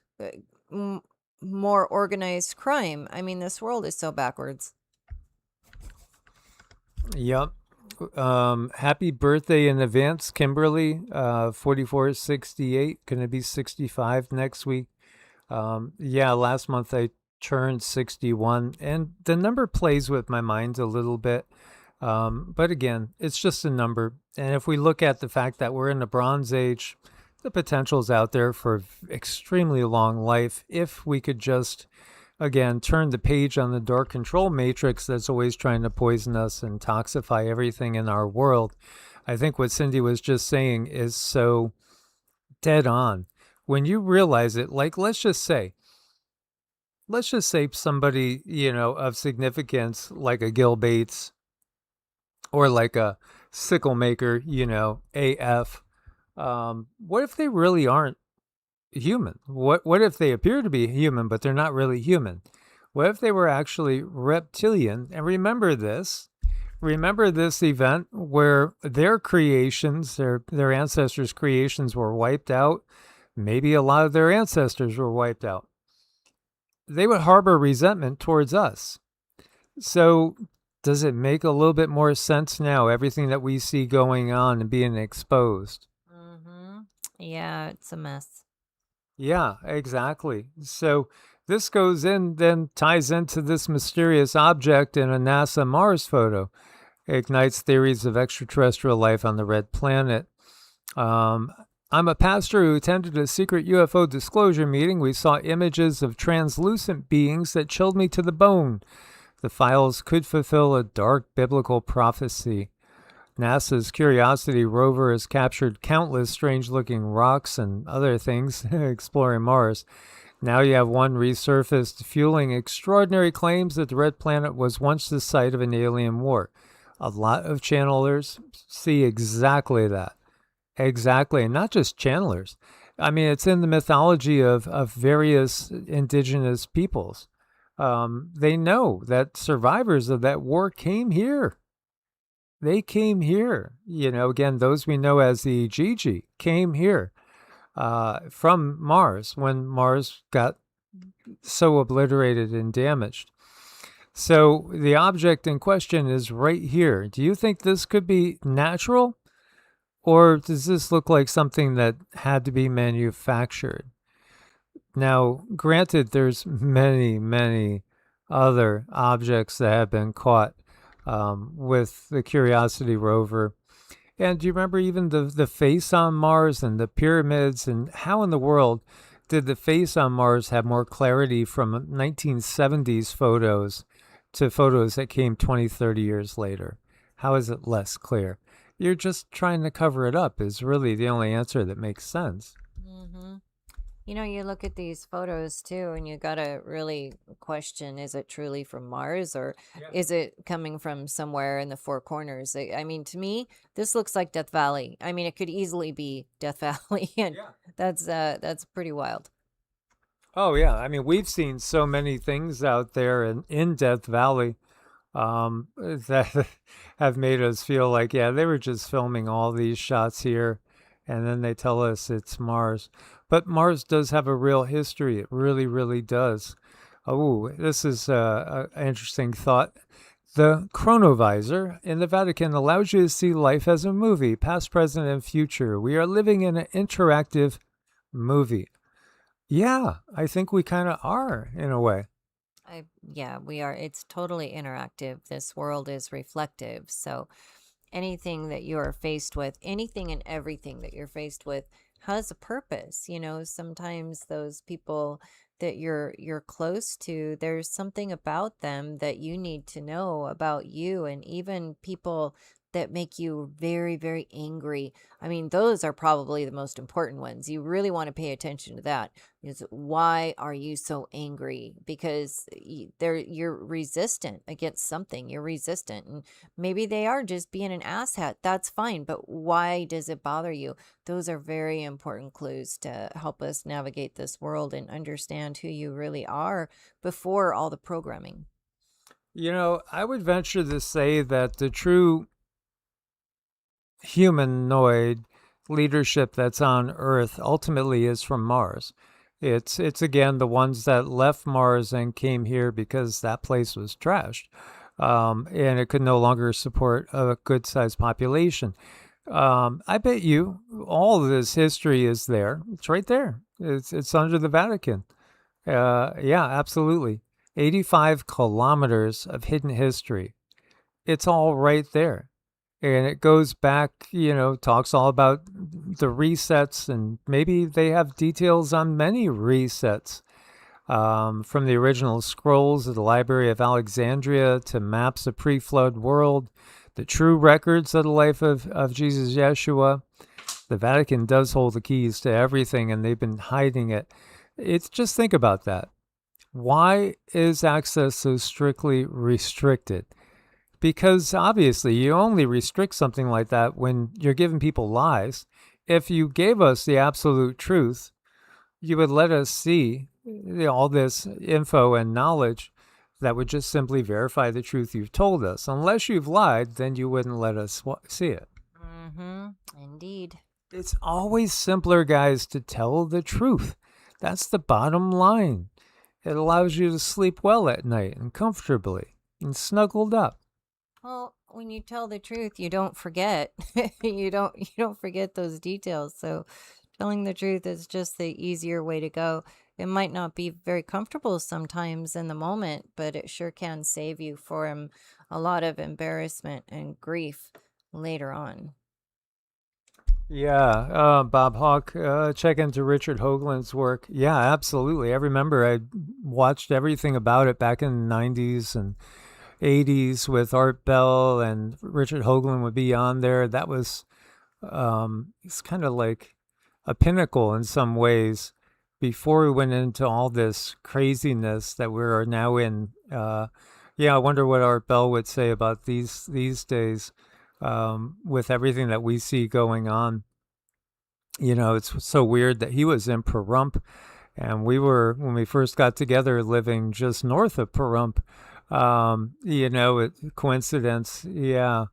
more organized crime. I mean, this world is so backwards. Yep. Happy birthday in advance, Kimberly. 4468, gonna be 65 next week. Last month I turned 61, and the number plays with my mind a little bit. But again, it's just a number. And if we look at the fact that we're in the Bronze Age, the potential's out there for extremely long life if we could just, again, turn the page on the dark control matrix that's always trying to poison us and toxify everything in our world. I think what Cindy was just saying is so dead on. When you realize it, like, let's just say somebody, of significance, like a Gil Bates or like a sickle maker, AF. What if they really aren't human? What if they appear to be human, but they're not really human? What if they were actually reptilian? And remember this event where their creations, their ancestors' creations were wiped out. Maybe a lot of their ancestors were wiped out. They would harbor resentment towards us. So does it make a little bit more sense now, everything that we see going on and being exposed? Mm-hmm. Yeah, it's a mess. Yeah, exactly. So this then ties into this mysterious object in a NASA Mars photo. It ignites theories of extraterrestrial life on the red planet. I'm a pastor who attended a secret UFO disclosure meeting. We saw images of translucent beings that chilled me to the bone. The files could fulfill a dark biblical prophecy. NASA's Curiosity rover has captured countless strange-looking rocks and other things exploring Mars. Now you have one resurfaced, fueling extraordinary claims that the red planet was once the site of an alien war. A lot of channelers see exactly that. Exactly, and not just channelers. I mean, it's in the mythology of various indigenous peoples. They know that survivors of that war came here. They came here. Again, those we know as the Gigi came here from Mars when Mars got so obliterated and damaged. So the object in question is right here. Do you think this could be natural, or does this look like something that had to be manufactured? Now, granted, there's many, many other objects that have been caught with the Curiosity rover. And do you remember even the face on Mars and the pyramids? And how in the world did the face on Mars have more clarity from 1970s photos to photos that came 20, 30 years later? How is it less clear? You're just trying to cover it up, is really the only answer that makes sense. Mm-hmm. You know, you look at these photos too, and you gotta really question, is it truly from Mars, or is it coming from somewhere in the Four Corners? I mean, to me, this looks like Death Valley. I mean, it could easily be Death Valley, and that's pretty wild. Oh, yeah. I mean, we've seen so many things out there in Death Valley that have made us feel like, yeah, they were just filming all these shots here, and then they tell us it's Mars. But Mars does have a real history. It really, really does. Oh, this is an interesting thought. The chronovisor in the Vatican allows you to see life as a movie, past, present, and future. We are living in an interactive movie. Yeah, I think we kind of are in a way. Yeah, we are. It's totally interactive. This world is reflective. So anything that you are faced with, anything and everything that you're faced with has a purpose. You know, sometimes those people that you're close to, there's something about them that you need to know about you, and even people that make you very, very angry. I mean, those are probably the most important ones. You really want to pay attention to that. Is why are you so angry? Because you're resistant against something. You're resistant, and maybe they are just being an asshat. That's fine, but why does it bother you? Those are very important clues to help us navigate this world and understand who you really are before all the programming. You know, I would venture to say that the true humanoid leadership that's on Earth ultimately is from Mars. It's again the ones that left Mars and came here because that place was trashed, and it could no longer support a good sized population. I bet you all of this history is there. It's right there. It's under the Vatican. Yeah, absolutely. 85 kilometers of hidden history. It's all right there. And it goes back, talks all about the resets, and maybe they have details on many resets, from the original scrolls of the Library of Alexandria to maps of pre-flood world, the true records of the life of Jesus Yeshua. The Vatican does hold the keys to everything, and they've been hiding it. It's just think about that. Why is access so strictly restricted? Because obviously you only restrict something like that when you're giving people lies. If you gave us the absolute truth, you would let us see all this info and knowledge that would just simply verify the truth you've told us. Unless you've lied, then you wouldn't let us see it. Mm-hmm. Indeed. It's always simpler, guys, to tell the truth. That's the bottom line. It allows you to sleep well at night and comfortably and snuggled up. Well, when you tell the truth, you don't forget. You don't forget those details. So telling the truth is just the easier way to go. It might not be very comfortable sometimes in the moment, but it sure can save you from a lot of embarrassment and grief later on. Yeah, Bob Hawk, check into Richard Hoagland's work. Yeah, absolutely. I remember I watched everything about it back in the 90s and 80s with Art Bell, and Richard Hoagland would be on there. That was, it's kind of like a pinnacle in some ways before we went into all this craziness that we're now in. Yeah, I wonder what Art Bell would say about these days, with everything that we see going on. It's so weird that he was in Pahrump, and we were, when we first got together, living just north of Pahrump. Coincidence, yeah.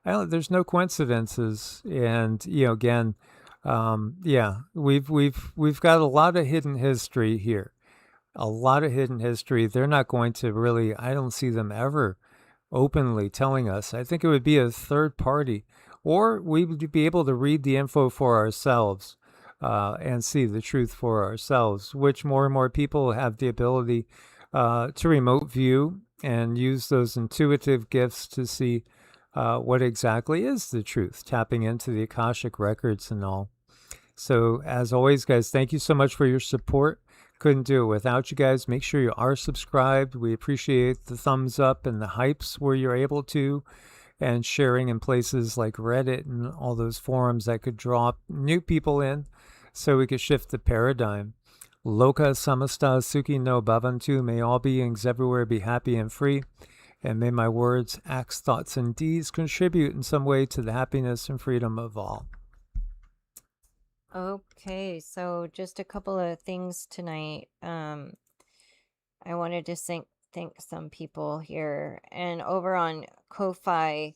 There's no coincidences, and again, yeah, we've got a lot of hidden history here. a lot of hidden history. They're not going to really, I don't see them ever openly telling us. I think it would be a third party, or we would be able to read the info for ourselves and see the truth for ourselves, which more and more people have the ability to remote view and use those intuitive gifts to see what exactly is the truth, tapping into the Akashic records and all. So, as always, guys, thank you so much for your support. Couldn't do it without you guys. Make sure you are subscribed. We appreciate the thumbs up and the hypes where you're able to, and sharing in places like Reddit and all those forums that could draw new people in so we could shift the paradigm. Loka samasta sukhi no bhavantu. May all beings everywhere be happy and free. And may my words, acts, thoughts, and deeds contribute in some way to the happiness and freedom of all. Okay, so just a couple of things tonight. I wanted to thank some people here. And over on Ko-Fi,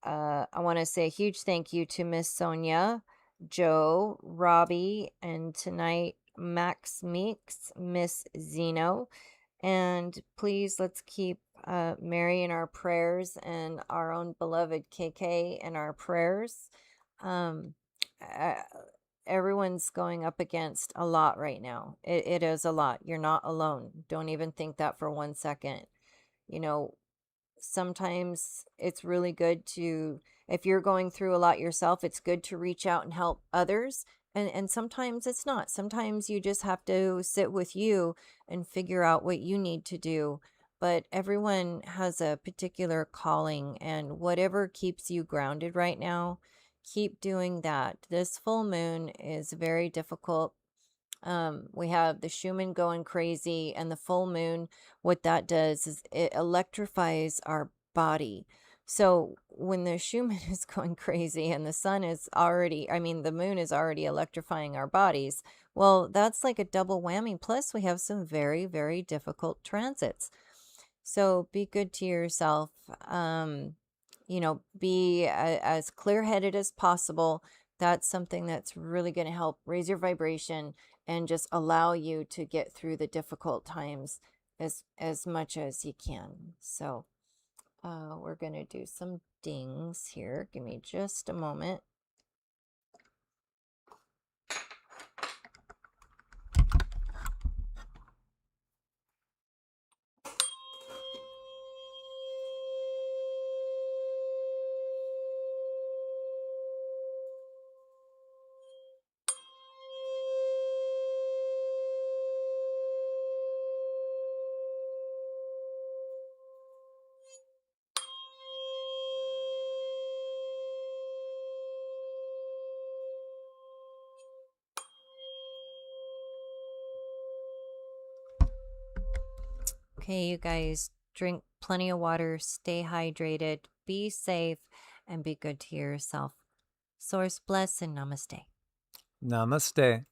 I want to say a huge thank you to Miss Sonia, Joe, Robbie, and tonight Max Meeks, Miss Zeno. And please let's keep Mary in our prayers and our own beloved KK in our prayers. Everyone's going up against a lot right now. It is a lot. You're not alone. Don't even think that for 1 second. You know, sometimes it's really good to, if you're going through a lot yourself, it's good to reach out and help others. And sometimes it's not. Sometimes you just have to sit with you and figure out what you need to do. But everyone has a particular calling, and whatever keeps you grounded right now, keep doing that. This full moon is very difficult. We have the Schumann going crazy, and the full moon, what that does is it electrifies our body. So when the Schumann is going crazy and the sun is already, I mean, the moon is already electrifying our bodies, well, that's like a double whammy. Plus, we have some very, very difficult transits. So be good to yourself. Be as clear headed as possible. That's something that's really going to help raise your vibration and just allow you to get through the difficult times as much as you can. So we're going to do some dings here. Give me just a moment. Okay, you guys, drink plenty of water, stay hydrated, be safe, and be good to yourself. Source bless and namaste. Namaste.